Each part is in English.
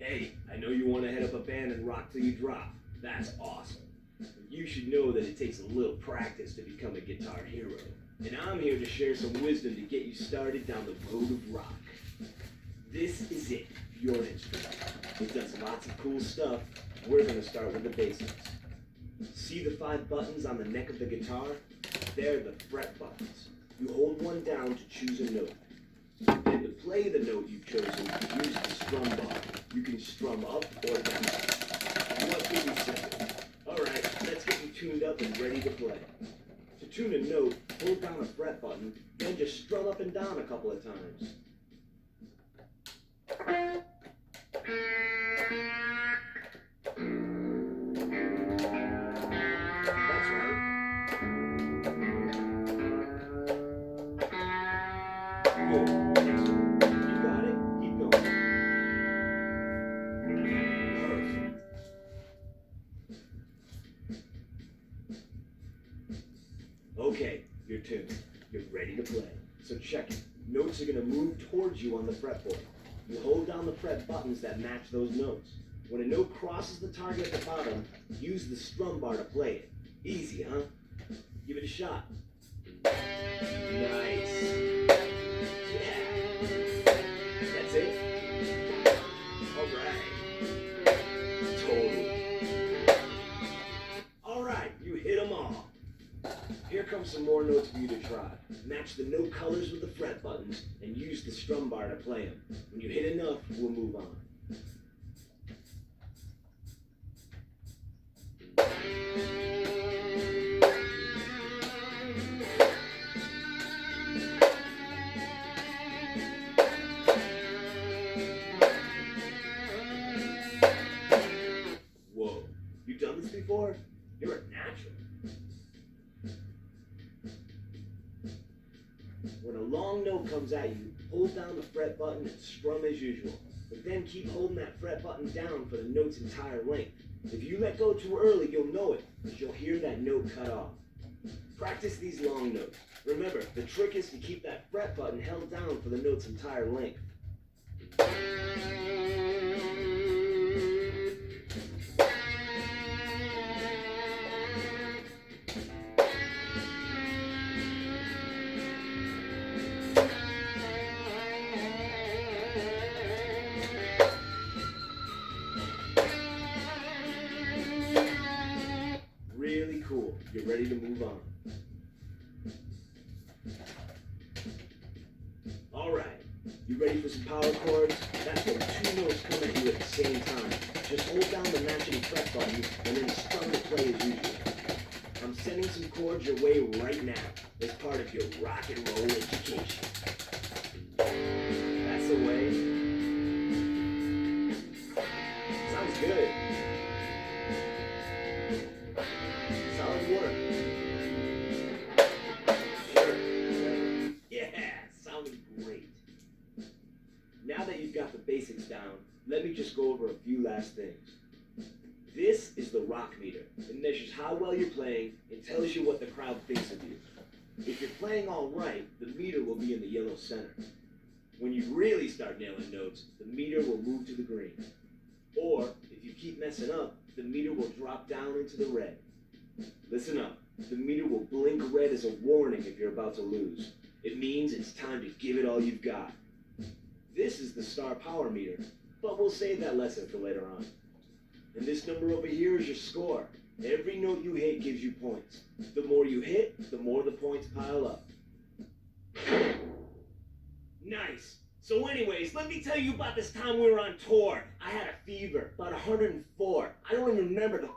Hey, I know you want to head up a band and rock till you drop. That's awesome. But you should know that it takes a little practice to become a guitar hero. And I'm here to share some wisdom to get you started down the road of rock. This is it, your instrument. It does lots of cool stuff. We're going to start with the basics. See the 5 buttons on the neck of the guitar? They're the fret buttons. You hold one down to choose a note. Then to play the note you've chosen, use the strum bar. You can strum up or down. What could be simple? Alright, let's get you tuned up and ready to play. To tune a note, hold down a fret button, then just strum up and down a couple of times. That's right. Good. Excellent. You got it. Keep going. Perfect. Okay, you're tuned. You're ready to play. So check it. Notes are going to move towards you on the fretboard. You hold down the fret buttons that match those notes. When a note crosses the target at the bottom, use the strum bar to play it. Easy, huh? Give it a shot. Nice. Yeah. That's it? Alright. Totally. Alright, you hit them all. Here comes some more notes for you to try. Match the note colors with the fret buttons and use the strum bar to play them. When you hit enough, we'll move on. Whoa, you done this before? You're a natural. When a long note comes at you, hold down the fret button and strum as usual. But then keep holding that fret button down for the note's entire length. If you let go too early, you'll know it, because you'll hear that note cut off. Practice these long notes. Remember, the trick is to keep that fret button held down for the note's entire length. Really cool. You're ready to move on. Alright, you ready for some power chords? That's when 2 notes come at you at the same time. Just hold down the matching fret button and then strum to play as usual. I'm sending some chords your way right now as part of your rock and roll education. That's the way. Sounds good. Solid work. Sure. Yeah, sounded great. Now that you've got the basics down, let me just go over a few last things. This is the rock meter. It measures how well you're playing and tells you what the crowd thinks of you. If you're playing all right, the meter will be in the yellow center. When you really start nailing notes, the meter will move to the green. Or, if you keep messing up, the meter will drop down into the red. Listen up. The meter will blink red as a warning if you're about to lose. It means it's time to give it all you've got. This is the star power meter, but we'll save that lesson for later on. And this number over here is your score. Every note you hit gives you points. The more you hit, the more the points pile up. Nice. So anyways, let me tell you about this time we were on tour. I had a fever, about 104. I don't even remember the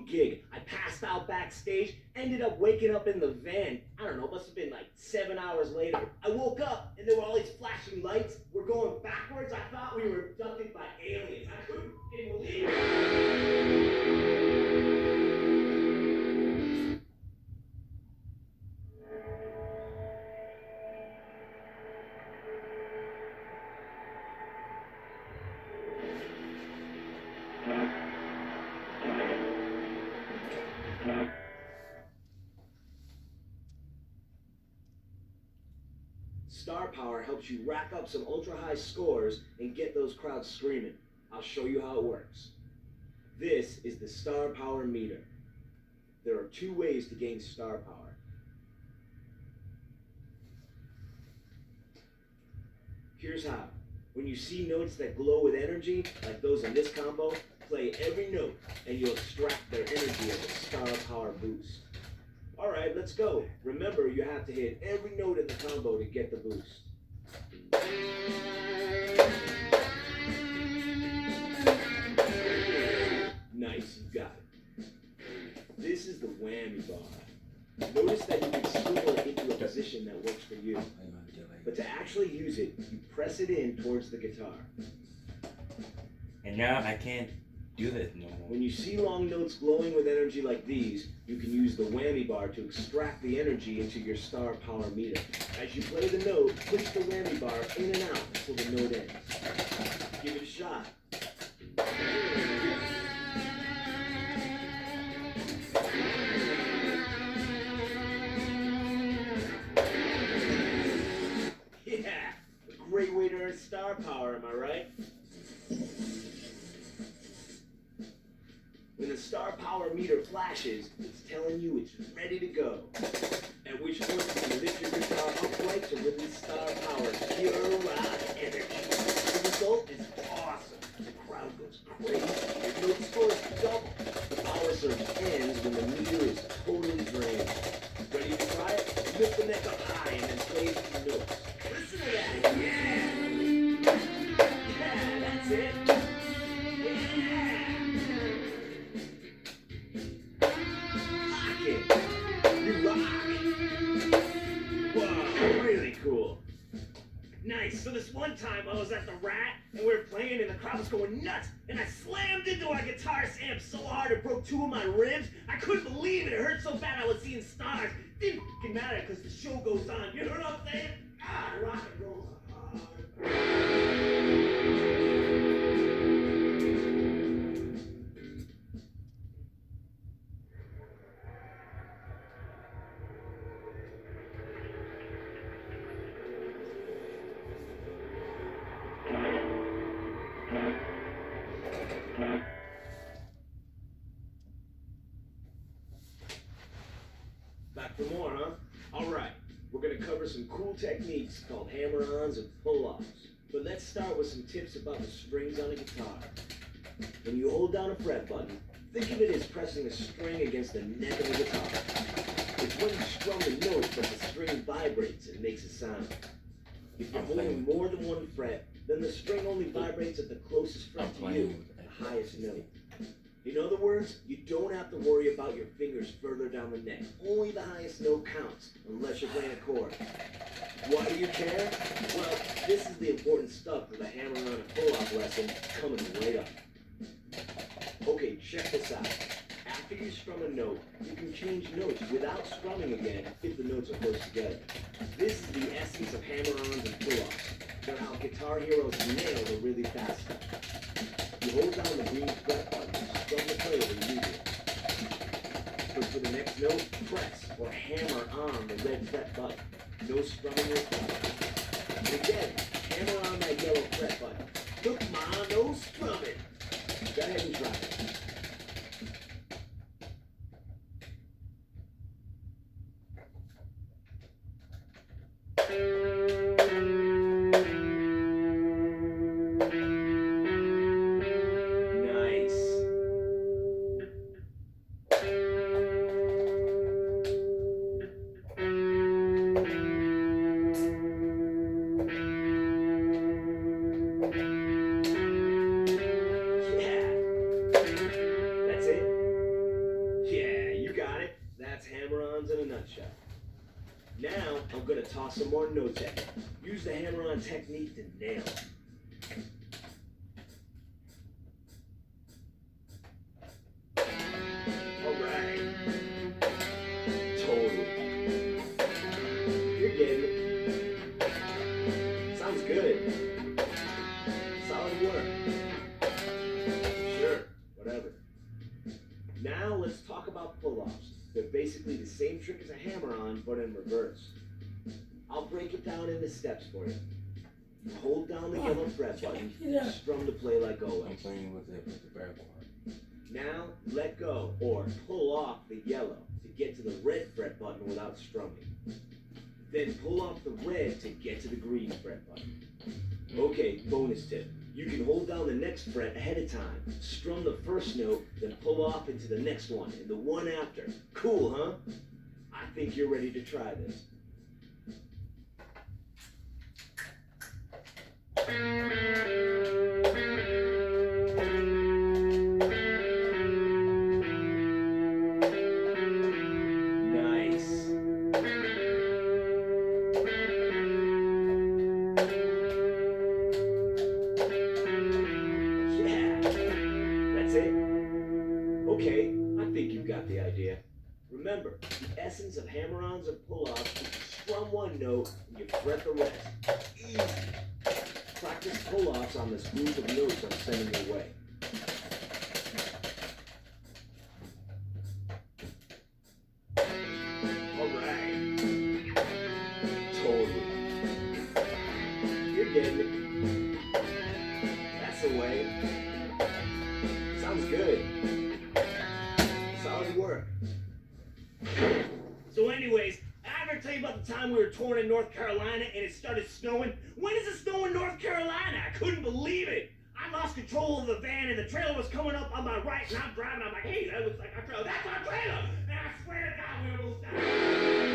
gig. I passed out backstage, ended up waking up in the van. I don't know, it must have been like 7 hours later. I woke up and there were all these flashing lights. We're going backwards. I thought we were abducted by aliens. I couldn't believe it. Star power helps you rack up some ultra-high scores and get those crowds screaming. I'll show you how it works. This is the star power meter. There are two ways to gain star power. Here's how. When you see notes that glow with energy, like those in this combo, play every note and you'll extract their energy as a star power boost. Alright, let's go. Remember, you have to hit every note in the combo to get the boost. Nice, you got it. This is the whammy bar. Notice that you can swivel it into a position that works for you. But to actually use it, you press it in towards the guitar. And now I can't do this no more. When you see long notes glowing with energy like these, you can use the whammy bar to extract the energy into your star power meter. As you play the note, push the whammy bar in and out until the note ends. Give it a shot. Yeah, a great way to earn star power, am I right? When the star power meter flashes, it's telling you it's ready to go. At which point you can lift your guitar upright to release star power, pure rock energy. The result is awesome. The crowd goes crazy. Your note scores double. The power surge ends when the meter is totally drained. Ready to try it? Lift the neck up high and then play a few notes. Listen to that. Yeah! Yeah, that's it. You rock! Wow, really cool. Nice. So this one time I was at the Rat and we were playing and the crowd was going nuts and I slammed into our guitar's amp so hard it broke two of my ribs. I couldn't believe it. It hurt so bad I was seeing stars. Didn't fucking matter because the show goes on. You know what I'm saying? Ah, rock and roll. Back for more, huh? Alright, we're gonna cover some cool techniques called hammer-ons and pull-offs. But let's start with some tips about the strings on a guitar. When you hold down a fret button, think of it as pressing a string against the neck of the guitar. It's when you strum the note that the string vibrates and makes a sound. If you're holding more than one fret, then the string only vibrates at the closest fret to you, the highest note. In other words, you don't have to worry about your fingers further down the neck. Only the highest note counts, unless you're playing a chord. Why do you care? Well, this is the important stuff for the hammer-on and pull-off lesson coming right up. Okay, check this out. After you strum a note, you can change notes without strumming again if the notes are close together. This is the essence of hammer-ons and pull-offs. They're how guitar heroes nail the really fast stuff. You hold down the green fret button and strum the play when you use it. But for the next note, press or hammer on the red fret button. No strumming required. And again, hammer on that yellow fret button. Look, Ma, no strumming. Go ahead and try it. In a nutshell. Now, I'm going to toss some more notes at you. Use the hammer-on technique to nail it. Alright. Totally. You're getting it. Sounds good. Solid work. Sure, whatever. Now, let's talk about pull-offs. They're basically the same trick as a hammer-on, but in reverse. I'll break it down into steps for you. You hold down the yellow fret button, Yeah. strum to play like I'm always. playing with the bear chord. Now, let go or pull off the yellow to get to the red fret button without strumming. Then pull off the red to get to the green fret button. Okay, bonus tip. You can hold down the next fret ahead of time, strum the first note, then pull off into the next one and the one after. Cool, huh? I think you're ready to try this. Nice. Yeah, that's it. Okay, I think you've got the idea. Remember, the essence of hammer-ons and pull-offs is you strum one note and you fret the rest. Easy. Practice pull-offs on the spools of notes I'm sending your way. Alright. Totally. You're getting it. That's the way. Sounds good. Solid work. So anyways, I ever tell you about the time we were touring in North Carolina and it started snowing? When does it snow in North Carolina? I couldn't believe it. I lost control of the van and the trailer was coming up on my right and I'm driving. I'm like, hey, that looks like our trailer. That's our trailer! And I swear to God, we almost died.